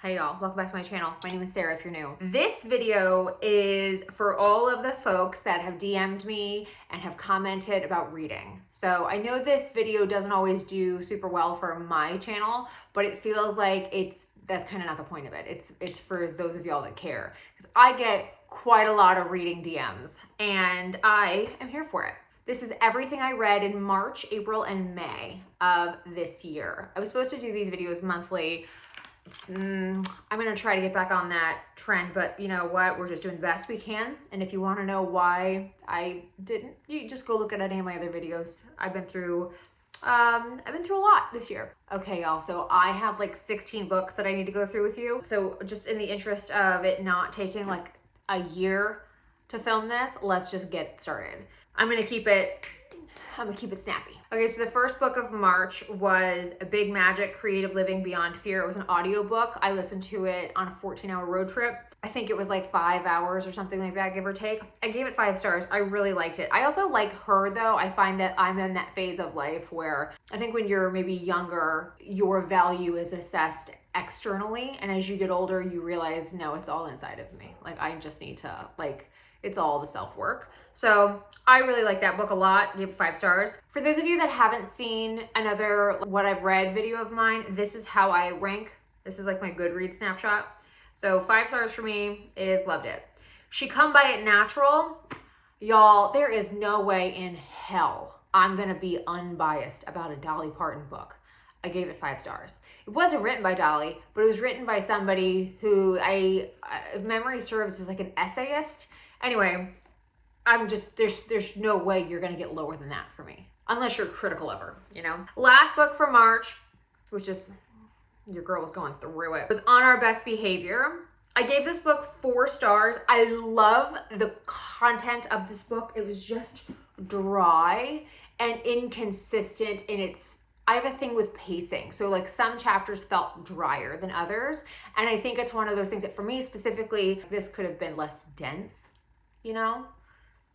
Hey y'all, welcome back to my channel. My name is Sarah if you're new. This video is for all of the folks that have DM'd me and have commented about reading. So I know this video doesn't always do super well for my channel, but it feels like that's kind of not the point of it. It's for those of y'all that care. Because I get quite a lot of reading DMs and I am here for it. This is everything I read in March, April, and May of this year. I was supposed to do these videos monthly. I'm gonna try to get back on that trend, but you know what? We're just doing the best we can. And if you want to know why I didn't, you just go look at any of my other videos. I've been through a lot this year. Okay, y'all. So I have like 16 books that I need to go through with you. So just in the interest of it not taking like a year to film this, let's just get started. I'm gonna keep it snappy. Okay, so the first book of March was A Big Magic, Creative Living Beyond Fear. It was an audiobook. I listened to it on a 14-hour road trip. I think it was like 5 hours or something like that, give or take. I gave it 5 stars. I really liked it. I also like her though. I find that I'm in that phase of life where I think when you're maybe younger, your value is assessed externally. And as you get older, you realize, no, it's all inside of me. Like I just need to it's all the self-work. So I really like that book a lot. Gave it 5 stars. For those of you that haven't seen another what I've read video of mine, this is how I rank. This is like my Goodreads snapshot. So 5 stars for me is loved it. She Come By It Natural. Y'all, there is no way in hell I'm gonna be unbiased about a Dolly Parton book. I gave it 5 stars. It wasn't written by Dolly, but it was written by somebody who if memory serves, is like an essayist. Anyway, there's no way you're gonna get lower than that for me. Unless you're critical of her, you know? Last book for March, which is, your girl was going through it, was On Our Best Behavior. I gave this book 4 stars. I love the content of this book. It was just dry and inconsistent in its, I have a thing with pacing. So like some chapters felt drier than others. And I think it's one of those things that for me specifically, this could have been less dense, you know?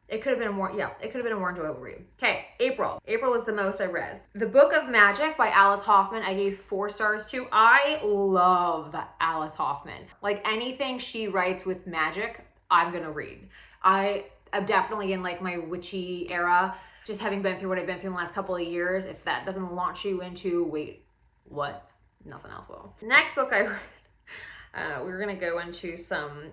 It could have been a more enjoyable read. Okay, April. April was the most I read. The Book of Magic by Alice Hoffman, I gave 4 stars to. I love Alice Hoffman. Like anything she writes with magic, I'm gonna read. I am definitely in like my witchy era. Just having been through what I've been through in the last couple of years, if that doesn't launch you into, wait, what? Nothing else will. Next book I read, we're gonna go into some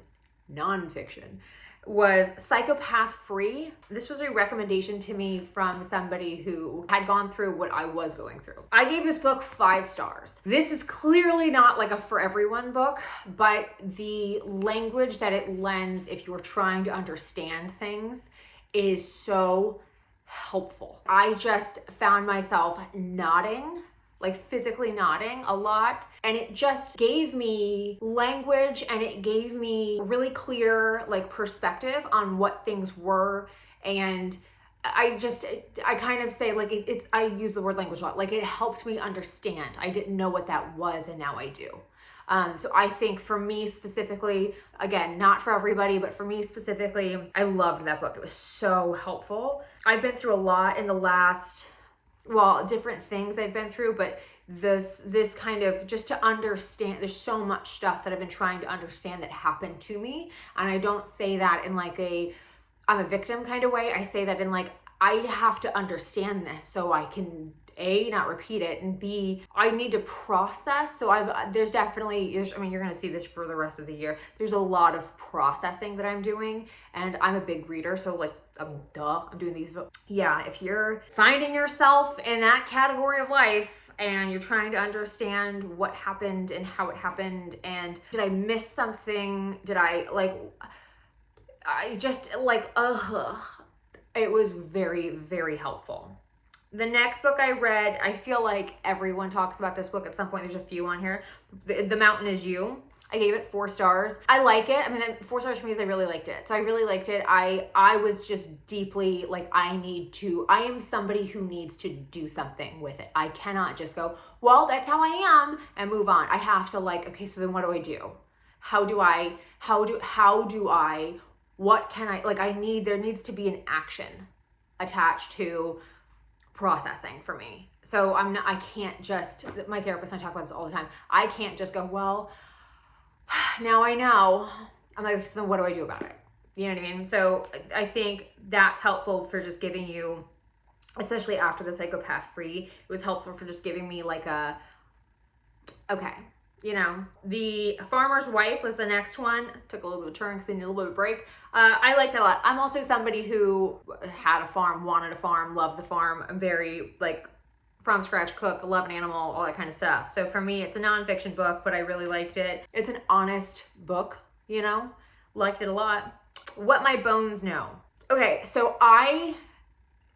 nonfiction, was Psychopath Free. This was a recommendation to me from somebody who had gone through what I was going through. I gave this book 5 stars. This is clearly not like a for everyone book, but the language that it lends if you're trying to understand things is so helpful. I just found myself nodding, like physically nodding a lot. And it just gave me language and it gave me really clear like perspective on what things were. And I kind of say like, I use the word language a lot. Like it helped me understand. I didn't know what that was and now I do. So I think for me specifically, again, not for everybody, but for me specifically, I loved that book. It was so helpful. I've been through a lot in the last, different things I've been through, but this kind of just to understand, there's so much stuff that I've been trying to understand that happened to me. And I don't say that in like I'm a victim kind of way. I say that in like, I have to understand this so I can A, not repeat it, and B, I need to process. So you're gonna see this for the rest of the year. There's a lot of processing that I'm doing, and I'm a big reader, so like, I'm doing these. Yeah, if you're finding yourself in that category of life and you're trying to understand what happened and how it happened, and did I miss something? It was very, very helpful. The next book I read, I feel like everyone talks about this book at some point. There's a few on here. The Mountain Is You. I gave it 4 stars. I like it. 4 stars for me is I really liked it. So I really liked it. I was just deeply like, I am somebody who needs to do something with it. I cannot just go, well, that's how I am and move on. I have to like, okay, so then what do I do? What can I, there needs to be an action attached to processing for me. So I can't just, my therapist and I talk about this all the time. I can't just go, well, now I know. I'm like, so then what do I do about it? You know what I mean? So I think that's helpful for just giving you, especially after the Psychopath free, it was helpful for just giving me like a, okay, you know. The Farmer's Wife was the next one. Took a little bit of a turn because I needed a little bit of a break. I like that a lot. I'm also somebody who had a farm, wanted a farm, loved the farm. I'm very like from scratch cook, love an animal, all that kind of stuff. So for me, it's a nonfiction book, but I really liked it. It's an honest book, you know, liked it a lot. What My Bones Know. Okay, so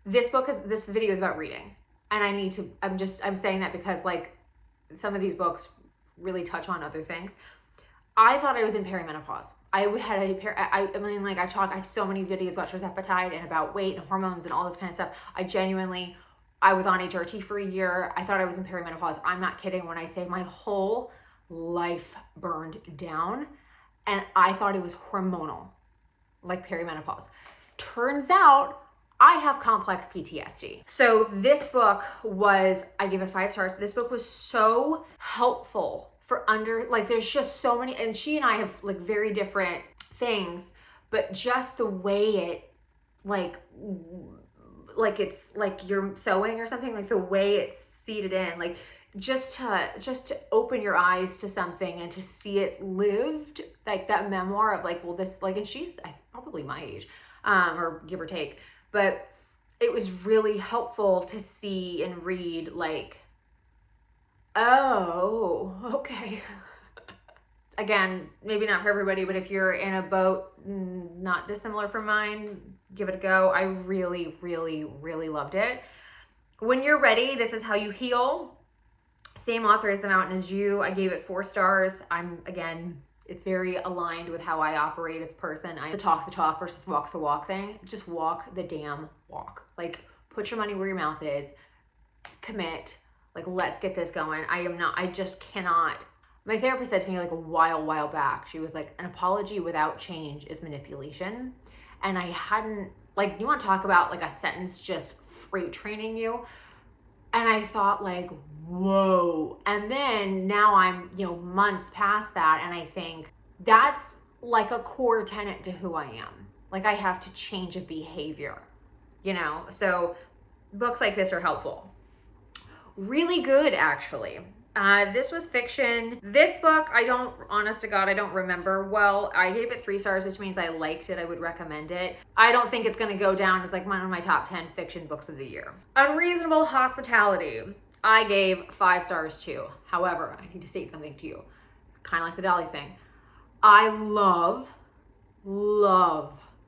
this video is about reading, and I'm saying that because like some of these books really touch on other things. I thought I was in perimenopause. I have so many videos about tirzepatide and about weight and hormones and all this kind of stuff. I was on HRT for a year. I thought I was in perimenopause. I'm not kidding when I say my whole life burned down, and I thought it was hormonal, like perimenopause. Turns out I have complex PTSD. So this book I gave it 5 stars. This book was so helpful there's just so many, and she and I have like very different things, but just the way it like it's like you're sewing or something, like the way it's seated in, like just to open your eyes to something and to see it lived, like that memoir of like, well, this, like, and she's probably my age, or give or take, but it was really helpful to see and read like, oh, okay. Again, maybe not for everybody, but if you're in a boat not dissimilar from mine, give it a go. I really, really, really loved it. When You're Ready, This Is How You Heal. Same author as The Mountain Is You. I gave it 4 stars. It's very aligned with how I operate as a person. The talk versus walk the walk thing. Just walk the damn walk. Like, put your money where your mouth is. Commit. Like, let's get this going. I just cannot. My therapist said to me like a while back, she was like, an apology without change is manipulation. And I hadn't, like, you want to talk about like a sentence just freight training you? And I thought like, whoa. And then now I'm, months past that, and I think that's like a core tenet to who I am. Like, I have to change a behavior, So books like this are helpful. Really good, actually. This was fiction. This book, honest to God, I don't remember well. I gave it 3 stars, which means I liked it. I would recommend it. I don't think it's going to go down as like one of my top 10 fiction books of the year. Unreasonable Hospitality. I gave 5 stars too. However, I need to state something to you. Kind of like the Dolly thing. I love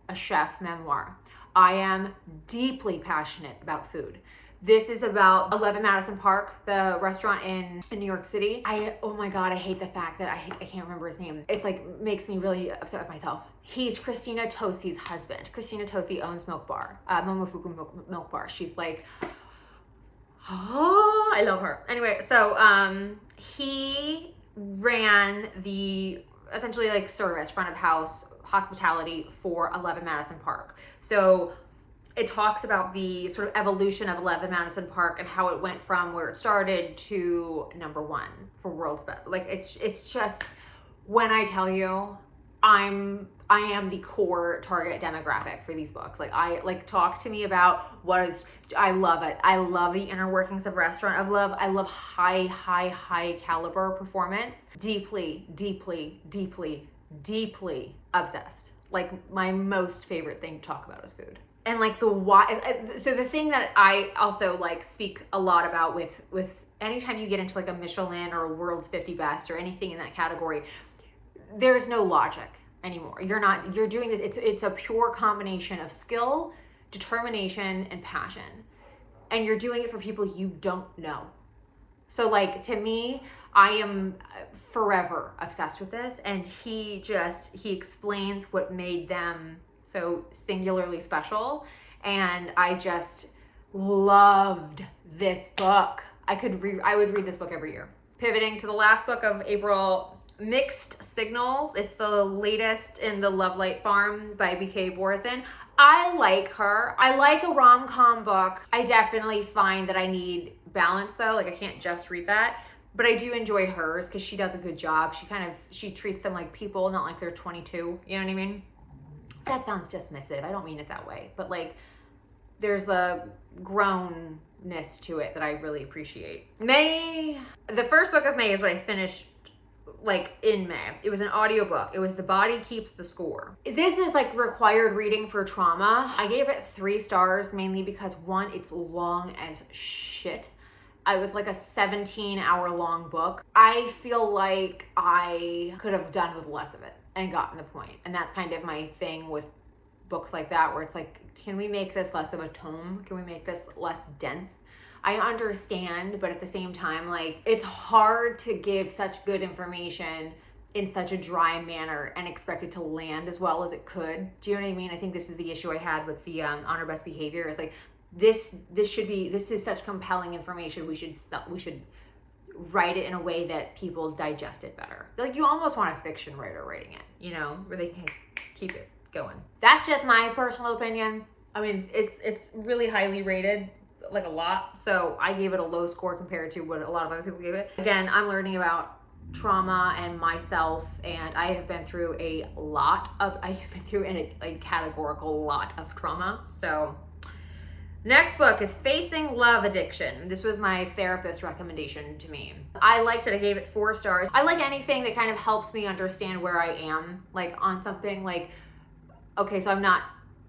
a chef memoir. I am deeply passionate about food. This is about 11 Madison Park, the restaurant in New York City. Oh my God, I hate the fact that I can't remember his name. It's like, makes me really upset with myself. He's Christina Tosi's husband. Christina Tosi owns Milk Bar, Momofuku Milk Bar. She's like, oh, I love her. Anyway, so he ran the essentially like service, front of house hospitality for 11 Madison Park. So it talks about the sort of evolution of 11 Madison Park and how it went from where it started to #1 for world's best. Like, it's just, when I tell you, I am the core target demographic for these books. Like, talk to me about I love it. I love the inner workings of restaurant. I love high caliber performance. Deeply, deeply, deeply, deeply obsessed. Like, my most favorite thing to talk about is food. And like the why, so the thing that I also like speak a lot about with anytime you get into like a Michelin or a World's 50 Best or anything in that category, there's no logic anymore. You're doing this, it's a pure combination of skill, determination, and passion. And you're doing it for people you don't know. So like, to me, I am forever obsessed with this. And he explains what made them so singularly special, and I just loved this book. I would read this book every year. Pivoting to the last book of April, Mixed Signals. It's the latest in the Love Light Farm by B.K. Borison. I like her. I like a rom-com book. I definitely find that I need balance though. Like, I can't just read that. But I do enjoy hers because she does a good job. She treats them like people, not like they're 22. You know what I mean? That sounds dismissive. I don't mean it that way. But like, there's a grownness to it that I really appreciate. May, the first book of May is what I finished like in May. It was an audiobook. It was The Body Keeps the Score. This is like required reading for trauma. I gave it 3 stars mainly because one, it's long as shit. It was like a 17-hour long book. I feel like I could have done with less of it and gotten the point. And that's kind of my thing with books like that, where it's like, can we make this less of a tome? Can we make this less dense? I understand, but at the same time, like, it's hard to give such good information in such a dry manner and expect it to land as well as it could. Do you know what I mean? I think this is the issue I had with the Honor Best Behavior. Is like, this is such compelling information. We should write it in a way that people digest it better. Like, you almost want a fiction writer writing it, you know, where they can keep it going. That's just my personal opinion. I mean, it's really highly rated, like a lot. So I gave it a low score compared to what a lot of other people gave it. Again, I'm learning about trauma and myself, and I have been through a categorical lot of trauma. So next book is Facing Love Addiction. This was my therapist recommendation to me. I liked it. I gave it 4 stars. I like anything that kind of helps me understand where I am, like on something like, okay, so I'm not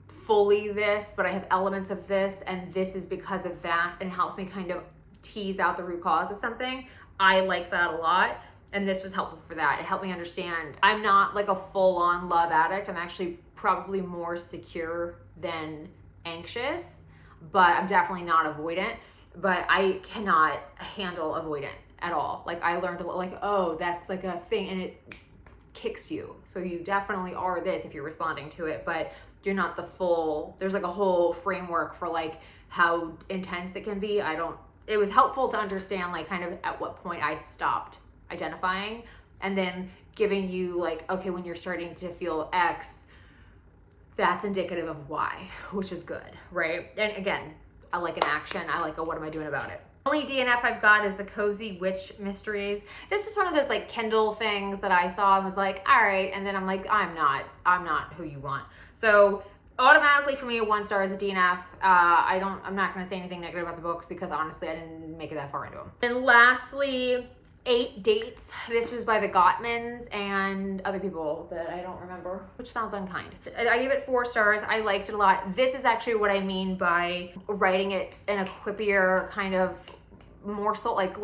fully this, but I have elements of this, and this is because of that, and helps me kind of tease out the root cause of something. I like that a lot, and this was helpful for that. It helped me understand I'm not like a full-on love addict. I'm actually probably more secure than anxious, but I'm definitely not avoidant. But I cannot handle avoidant at all. Like, I learned like, oh, that's like a thing, and it kicks you. So you definitely are this if you're responding to it, but you're not the full, there's like a whole framework for like how intense it can be. It was helpful to understand like kind of at what point I stopped identifying, and then giving you like, okay, when you're starting to feel X, that's indicative of Y, which is good, right? And again, I like an action. I like a what am I doing about it? Only DNF I've got is the Cozy Witch Mysteries. This is one of those like Kindle things that I saw and was like, all right. And then I'm like, I'm not who you want. So automatically for me, 1 star is a DNF. I'm not going to say anything negative about the books because honestly, I didn't make it that far into them. And lastly, 8 Dates. This was by the Gottmans and other people that I don't remember, which sounds unkind. I gave it 4 stars. I liked it a lot. This is actually what I mean by writing it in a quippier kind of morsel, like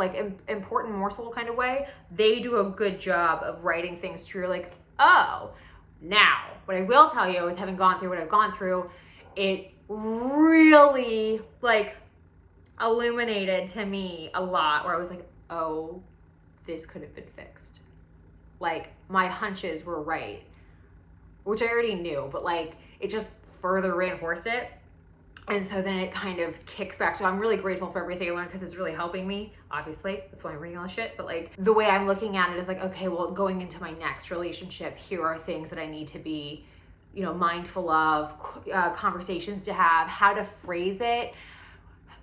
important morsel kind of way. They do a good job of writing things to you're like, oh, now. What I will tell you is, having gone through what I've gone through, it really like illuminated to me a lot where I was like, oh, this could have been fixed. Like, my hunches were right, which I already knew, but like it just further reinforced it. And so then it kind of kicks back. So I'm really grateful for everything I learned because it's really helping me, obviously. That's why I'm reading all this shit. But like, the way I'm looking at it is like, okay, well, going into my next relationship, here are things that I need to be, you know, mindful of, conversations to have, how to phrase it,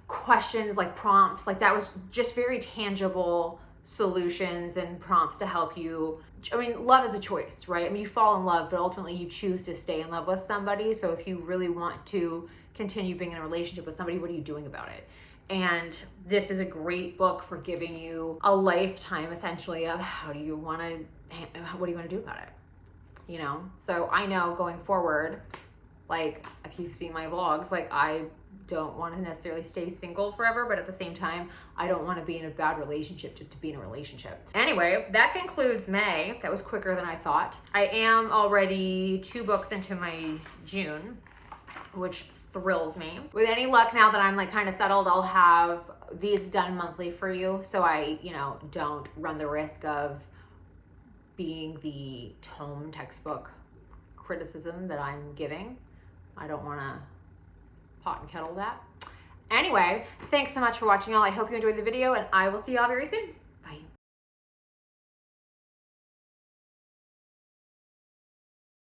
questions, like prompts. Like, that was just very tangible solutions and prompts to help you. I mean, love is a choice, right? I mean, you fall in love, but ultimately you choose to stay in love with somebody. So if you really want to continue being in a relationship with somebody, what are you doing about it? And this is a great book for giving you a lifetime, essentially, of what do you want to do about it? You know? So I know going forward, like, if you've seen my vlogs, like, I don't want to necessarily stay single forever, but at the same time, I don't want to be in a bad relationship just to be in a relationship. Anyway, that concludes May. That was quicker than I thought. I am already 2 books into my June, which thrills me. With any luck, now that I'm like kind of settled, I'll have these done monthly for you, so I, you know, don't run the risk of being the tome textbook criticism that I'm giving. I don't want to pot and kettle that. Anyway, thanks so much for watching, y'all. I hope you enjoyed the video, and I will see y'all very soon.